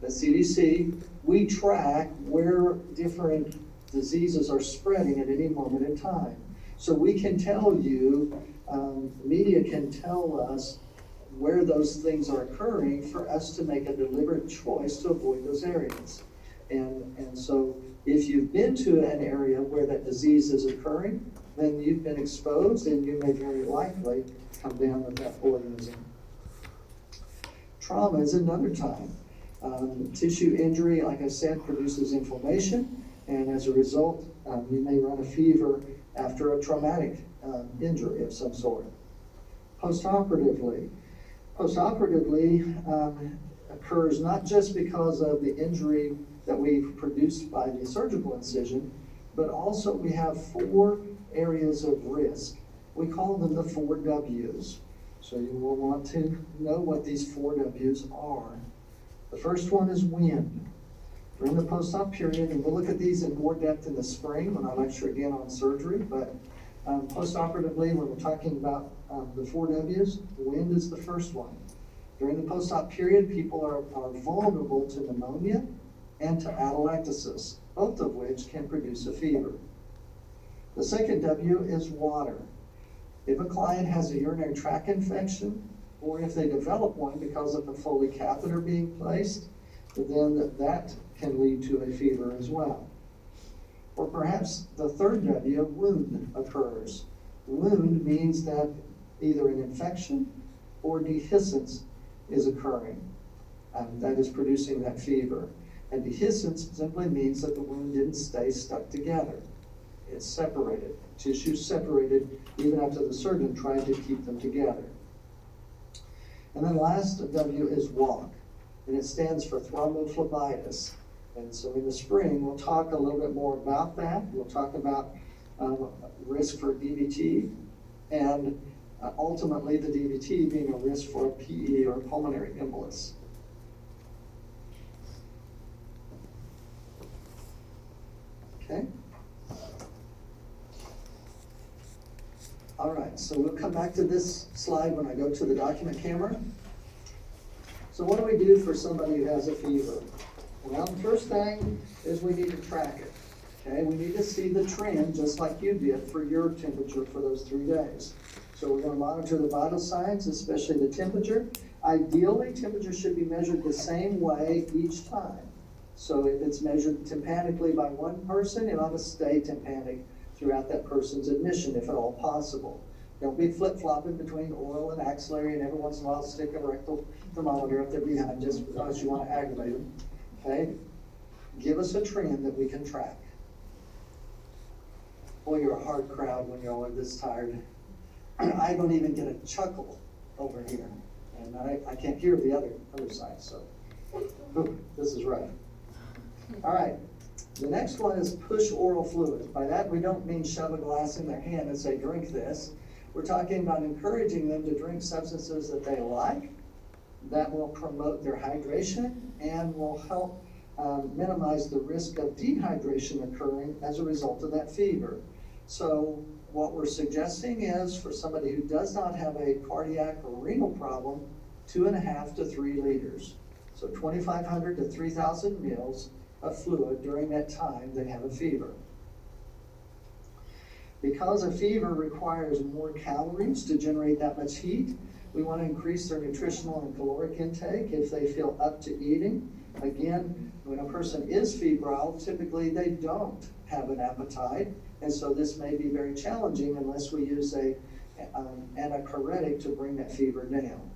the CDC, we track where different diseases are spreading at any moment in time. So we can tell you, media can tell us where those things are occurring for us to make a deliberate choice to avoid those areas. And so if you've been to an area where that disease is occurring, then you've been exposed and you may very likely come down with that organism. Trauma is another time. Tissue injury, like I said, produces inflammation, and as a result, you may run a fever after a traumatic injury of some sort. Postoperatively occurs not just because of the injury that we've produced by the surgical incision, but also we have 4 areas of risk. We call them the 4 W's. So you will want to know what these 4 W's are. The first one is wind. During the post-op period, and we'll look at these in more depth in the spring when I lecture again on surgery, but post-operatively, when we're talking about the 4 W's, wind is the first one. During the post-op period, people are vulnerable to pneumonia and to atelectasis, both of which can produce a fever. The second W is water. If a client has a urinary tract infection, or if they develop one because of the Foley catheter being placed, then that can lead to a fever as well. Or perhaps the third W, wound, occurs. Wound means that either an infection or dehiscence is occurring. That is producing that fever. And dehiscence simply means that the wound didn't stay stuck together. It's separated. Tissue separated even after the surgeon tried to keep them together. And then last W is walk, and it stands for thrombophlebitis. And so in the spring, we'll talk a little bit more about that. We'll talk about risk for DVT, and ultimately the DVT being a risk for a PE or pulmonary embolus. Okay. All right, so we'll come back to this slide when I go to the document camera. So what do we do for somebody who has a fever? Well, the first thing is we need to track it. Okay, we need to see the trend just like you did for your temperature for those 3 days. So we're going to monitor the vital signs, especially the temperature. Ideally, temperature should be measured the same way each time. So if it's measured tympanically by one person, it ought to stay tympanic throughout that person's admission, if at all possible. Don't be flip-flopping between oral and axillary, and every once in a while stick a rectal thermometer up there behind just because you want to aggravate them. Okay? Give us a trend that we can track. Boy, you're a hard crowd when you're all this tired. I don't even get a chuckle over here, and I can't hear the other side, so this is rough. All right. The next one is push oral fluids. By that, we don't mean shove a glass in their hand and say, drink this. We're talking about encouraging them to drink substances that they like, that will promote their hydration and will help minimize the risk of dehydration occurring as a result of that fever. So what we're suggesting is for somebody who does not have a cardiac or renal problem, 2.5 to 3 liters. So 2,500 to 3,000 mils of fluid during that time they have a fever. Because a fever requires more calories to generate that much heat, we want to increase their nutritional and caloric intake if they feel up to eating. Again, when a person is febrile, typically they don't have an appetite, and so this may be very challenging unless we use an antichoretic to bring that fever down.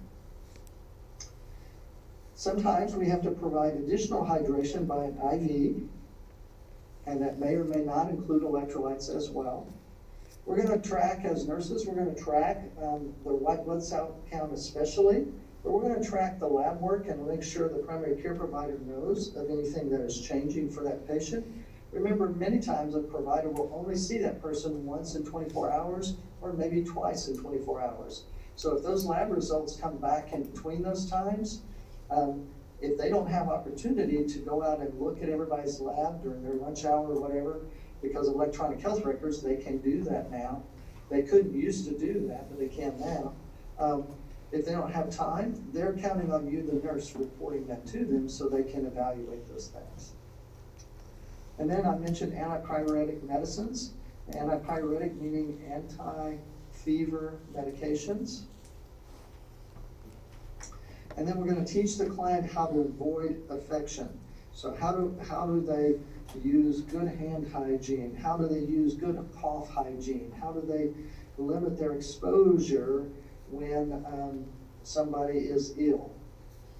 Sometimes we have to provide additional hydration by an IV, and that may or may not include electrolytes as well. We're going to track, as nurses, we're going to track the white blood cell count especially, but we're going to track the lab work and make sure the primary care provider knows of anything that is changing for that patient. Remember, many times a provider will only see that person once in 24 hours or maybe twice in 24 hours. So if those lab results come back in between those times, if they don't have opportunity to go out and look at everybody's lab during their lunch hour or whatever, because of electronic health records, they can do that now. They couldn't used to do that, but they can now. If they don't have time, they're counting on you, the nurse, reporting that to them so they can evaluate those things. And then I mentioned antipyretic medicines. Antipyretic meaning anti-fever medications. And then we're going to teach the client how to avoid infection. So how do they use good hand hygiene? How do they use good cough hygiene? How do they limit their exposure when somebody is ill?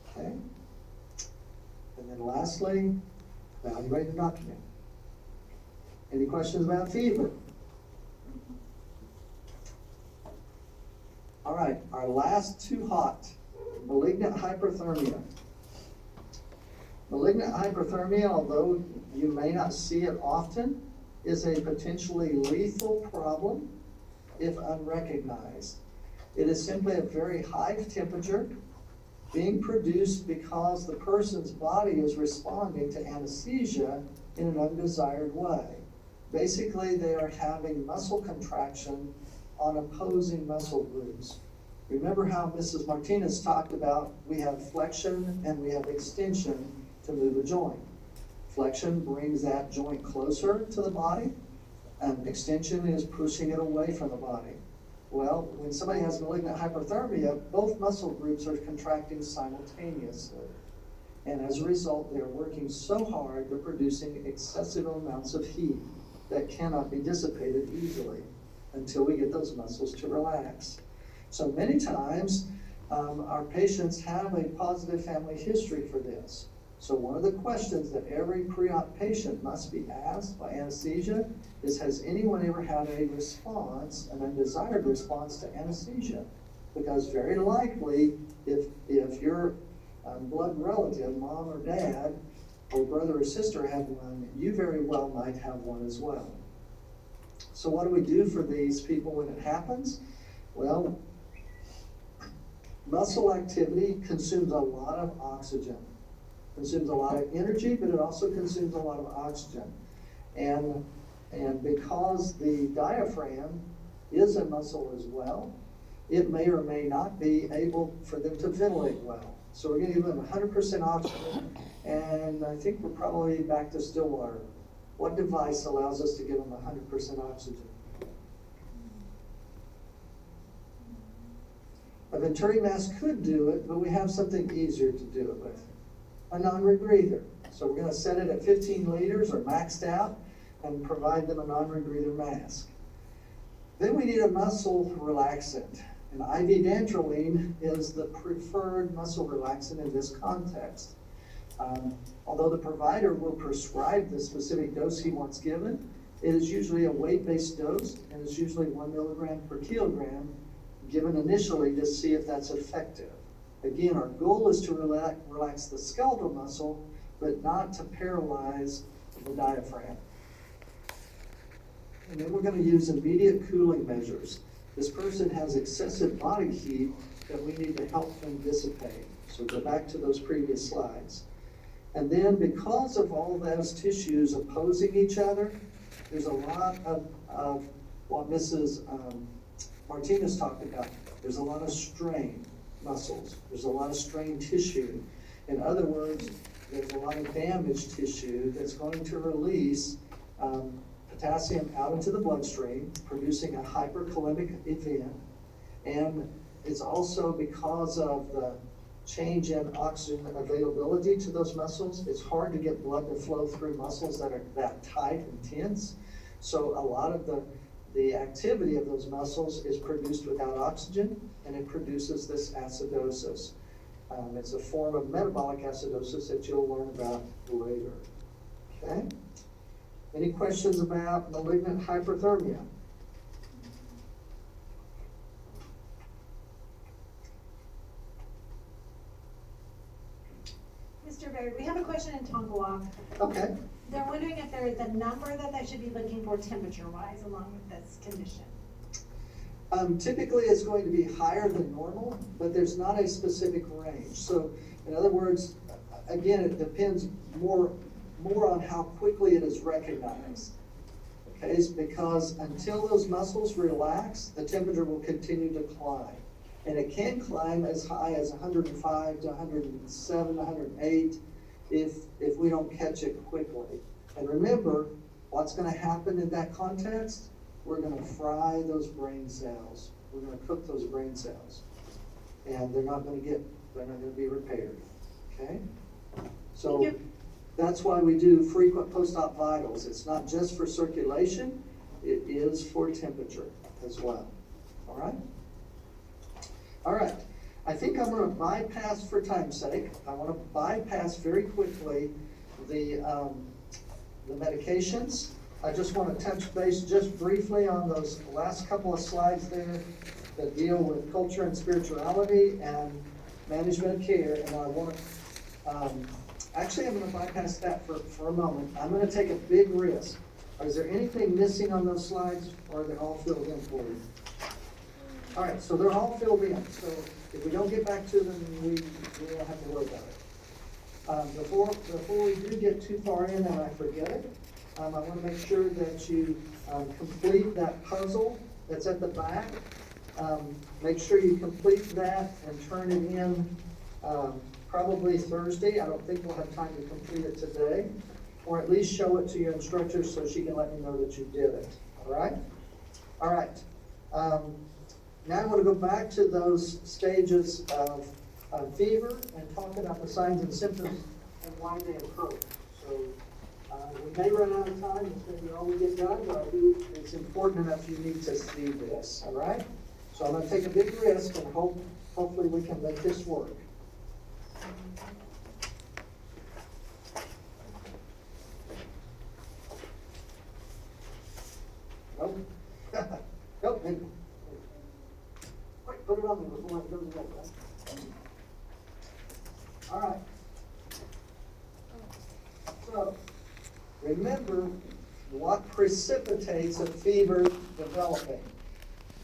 Okay. And then lastly, evaluate and document. Any questions about fever? All right, our last too hot, malignant hyperthermia. Malignant hyperthermia, although you may not see it often, is a potentially lethal problem if unrecognized. It is simply a very high temperature being produced because the person's body is responding to anesthesia in an undesired way. Basically, they are having muscle contraction on opposing muscle groups. Remember how Mrs. Martinez talked about we have flexion and we have extension to move a joint. Flexion brings that joint closer to the body, and extension is pushing it away from the body. Well, when somebody has malignant hyperthermia, both muscle groups are contracting simultaneously. And as a result, they're working so hard, they're producing excessive amounts of heat that cannot be dissipated easily until we get those muscles to relax. So many times, our patients have a positive family history for this. So one of the questions that every pre-op patient must be asked by anesthesia is, has anyone ever had a response, an undesired response to anesthesia? Because very likely, if your blood relative, mom or dad, or brother or sister had one, you very well might have one as well. So what do we do for these people when it happens? Well, muscle activity consumes a lot of oxygen, consumes a lot of energy, but it also consumes a lot of oxygen. And because the diaphragm is a muscle as well, it may or may not be able for them to ventilate well. So we're going to give them 100% oxygen, and I think we're probably back to still water. What device allows us to give them 100% oxygen? A Venturi mask could do it, but we have something easier to do it with. A non-rebreather. So we're going to set it at 15 liters or maxed out and provide them a non-rebreather mask. Then we need a muscle relaxant. And IV dantrolene is the preferred muscle relaxant in this context. Although the provider will prescribe the specific dose he wants given, it is usually a weight-based dose, and it's usually 1 milligram per kilogram given initially to see if that's effective. Again, our goal is to relax the skeletal muscle, but not to paralyze the diaphragm. And then we're going to use immediate cooling measures. This person has excessive body heat that we need to help them dissipate. So go back to those previous slides. And then because of all those tissues opposing each other, there's a lot of what Mrs. Martinez talked about. There's a lot of strain muscles. There's a lot of strain tissue. In other words, there's a lot of damaged tissue that's going to release potassium out into the bloodstream, producing a hyperkalemic event. And it's also because of the change in oxygen availability to those muscles. It's hard to get blood to flow through muscles that are that tight and tense. So a lot of the activity of those muscles is produced without oxygen, and it produces this acidosis. It's a form of metabolic acidosis that you'll learn about later. Okay? Any questions about malignant hyperthermia? Mr. Baird, we have a question in Tonkawa. Okay. They're wondering if there is a number that they should be looking for temperature-wise along with this condition. Typically, it's going to be higher than normal, but there's not a specific range. So, in other words, again, it depends more on how quickly it is recognized. Okay, it's because until those muscles relax, the temperature will continue to climb. And it can climb as high as 105 to 107, 108 if we don't catch it quickly. And remember, what's going to happen in that context? We're going to fry those brain cells. We're going to cook those brain cells. And they're not going to be repaired. Okay? So Thank you. that's why we do frequent post-op vitals. It's not just for circulation, it is for temperature as well. All right? All right. I think I'm going to bypass, for time's sake, I want to bypass very quickly the medications. I just want to touch base just briefly on those last couple of slides there that deal with culture and spirituality and management of care. And I want to, actually I'm going to bypass that for a moment. I'm going to take a big risk. Is there anything missing on those slides, or are they all filled in for you? All right, so they're all filled in. So if we don't get back to them, we don't have to worry about it. Before we do get too far in and I forget it, I want to make sure that you complete that puzzle that's at the back. Make sure you complete that and turn it in probably Thursday. I don't think we'll have time to complete it today. Or at least show it to your instructor so she can let me know that you did it. All right? All right. Now I want to go back to those stages of fever and talk about the signs and symptoms and why they occur. So we may run out of time. It's going to be all we get done, but it's important enough you need to see this. All right? So I'm going to take a big risk and hopefully we can make this work. Nope. Nope. Quick, put it on me before it goes away, right? All right. So, remember what precipitates a fever developing.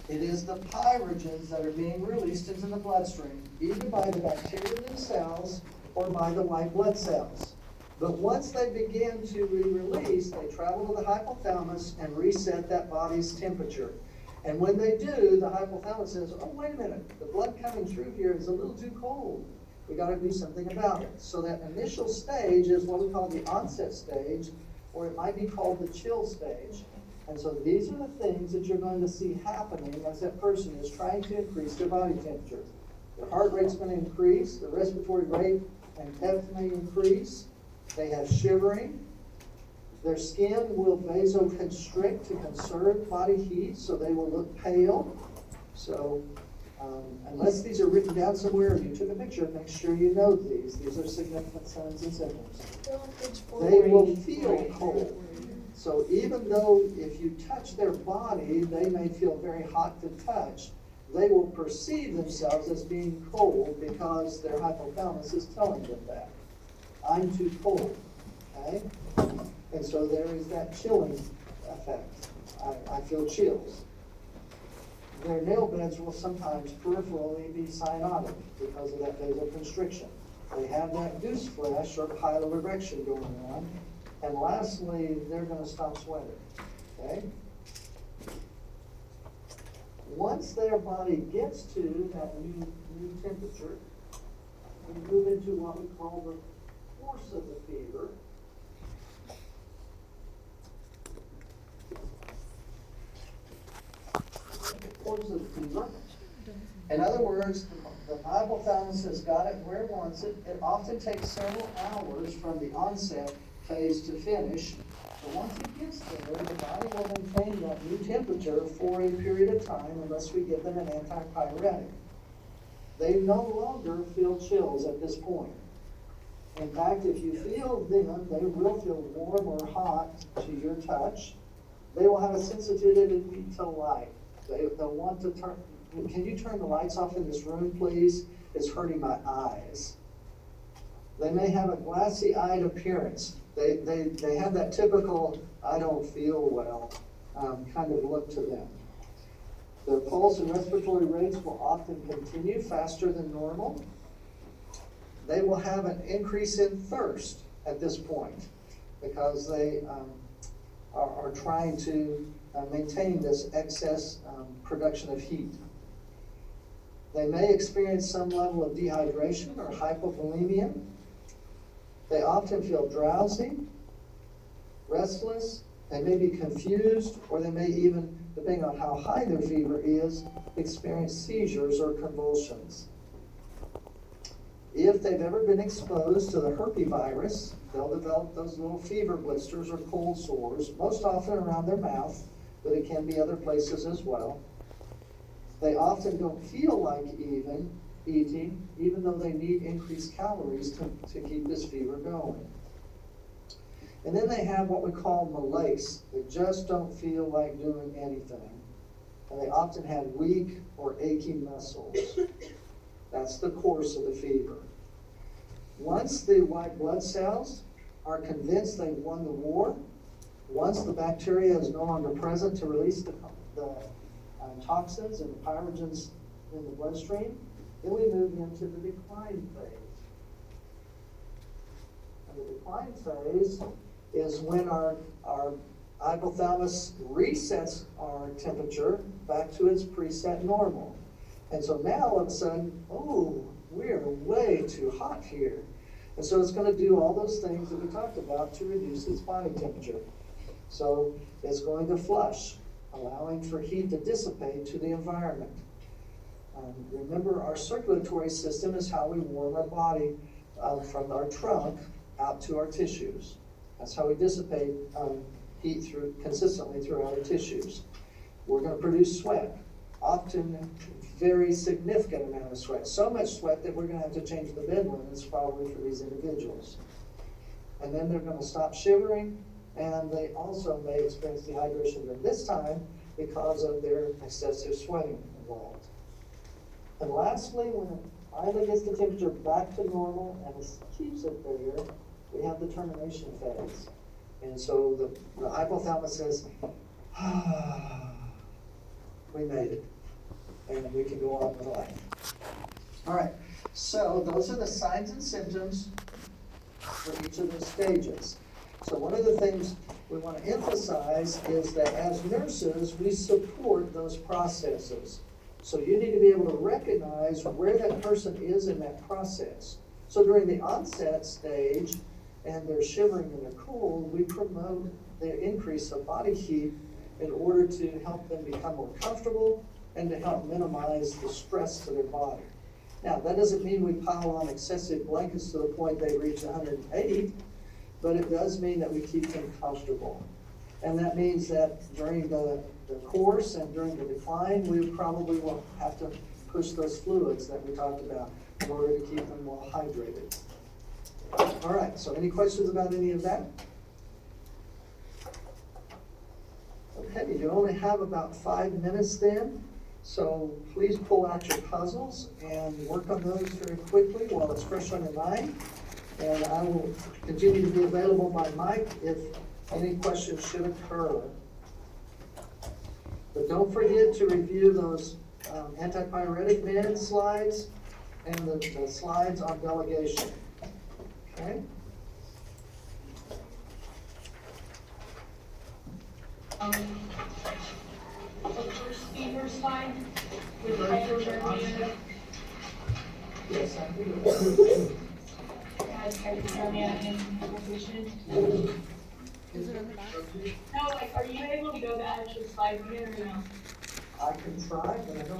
It is the pyrogens that are being released into the bloodstream, either by the bacteria themselves or by the white blood cells. But once they begin to be released, they travel to the hypothalamus and reset that body's temperature. And when they do, the hypothalamus says, oh, wait a minute, the blood coming through here is a little too cold. We got to do something about it. So that initial stage is what we call the onset stage, or it might be called the chill stage. And so these are the things that you're going to see happening as that person is trying to increase their body temperature. Their heart rate's going to increase, the respiratory rate and depth may increase. They have shivering. Their skin will vasoconstrict to conserve body heat, so they will look pale. So unless these are written down somewhere or you took a picture, make sure you know these. These are significant signs and symptoms. They will feel cold. So even though if you touch their body, they may feel very hot to touch, they will perceive themselves as being cold because their hypothalamus is telling them that. I'm too cold, okay? And so there is that chilling effect. I feel chills. Their nail beds will sometimes peripherally be cyanotic because of that vasoconstriction. They have that goose flesh or piloerection going on. And lastly, they're going to stop sweating, okay? Once their body gets to that new temperature, we move into what we call the course of the fever. The course of the fever. In other words, the hypothalamus has got it where it wants it. It often takes several hours from the onset phase to finish. But once it gets there, the body will maintain that new temperature for a period of time unless we give them an antipyretic. They no longer feel chills at this point. In fact, if you feel them, they will feel warm or hot to your touch. They will have a sensitivity to light. They'll want to turn. Can you turn the lights off in this room, please? It's hurting my eyes. They may have a glassy-eyed appearance. They have that typical, I don't feel well, kind of look to them. Their pulse and respiratory rates will often continue faster than normal. They will have an increase in thirst at this point because they are trying to maintain this excess production of heat. They may experience some level of dehydration or hypovolemia. They often feel drowsy, restless, they may be confused, or they may even, depending on how high their fever is, experience seizures or convulsions. If they've ever been exposed to the herpesvirus, they'll develop those little fever blisters or cold sores, most often around their mouth, but it can be other places as well. They often don't feel like eating, even though they need increased calories to keep this fever going. And then they have what we call malaise. They just don't feel like doing anything. And they often have weak or aching muscles. That's the course of the fever. Once the white blood cells are convinced they've won the war, once the bacteria is no longer present to release the toxins and the pyrogens in the bloodstream, then we move into the decline phase. And the decline phase is when our hypothalamus resets our temperature back to its preset normal. And so now all of a sudden, oh, we're way too hot here. And so it's going to do all those things that we talked about to reduce its body temperature. So it's going to flush, allowing for heat to dissipate to the environment. Remember, our circulatory system is how we warm our body from our trunk out to our tissues. That's how we dissipate heat consistently throughout our tissues. We're going to produce sweat, often very significant amount of sweat. So much sweat that we're going to have to change the bed linens probably for these individuals. And then they're going to stop shivering, and they also may experience dehydration during this time because of their excessive sweating involved. And lastly, when it finally gets the temperature back to normal and it keeps it there, we have the termination phase. And so the hypothalamus says, we made it. And we can go on with life. All right, so those are the signs and symptoms for each of those stages. So one of the things we want to emphasize is that as nurses, we support those processes. So you need to be able to recognize where that person is in that process. So during the onset stage, and they're shivering and they're cold, we promote the increase of body heat in order to help them become more comfortable and to help minimize the stress to their body. Now, that doesn't mean we pile on excessive blankets to the point they reach 180, but it does mean that we keep them comfortable. And that means that during the course and during the decline, we probably will have to push those fluids that we talked about in order to keep them well hydrated. All right, so any questions about any of that? Okay, you only have about 5 minutes then, so please pull out your puzzles and work on those very quickly while it's fresh on your mind. And I will continue to be available by mic if any questions should occur. But don't forget to review those antipyretic med slides and the slides on delegation. Okay? The first fever slide with hypothermia. Yes, I do. Has hypothermia and hypotension. Is it in the back? No, like, are you able to go to the actual slide again or no? I can try, but I don't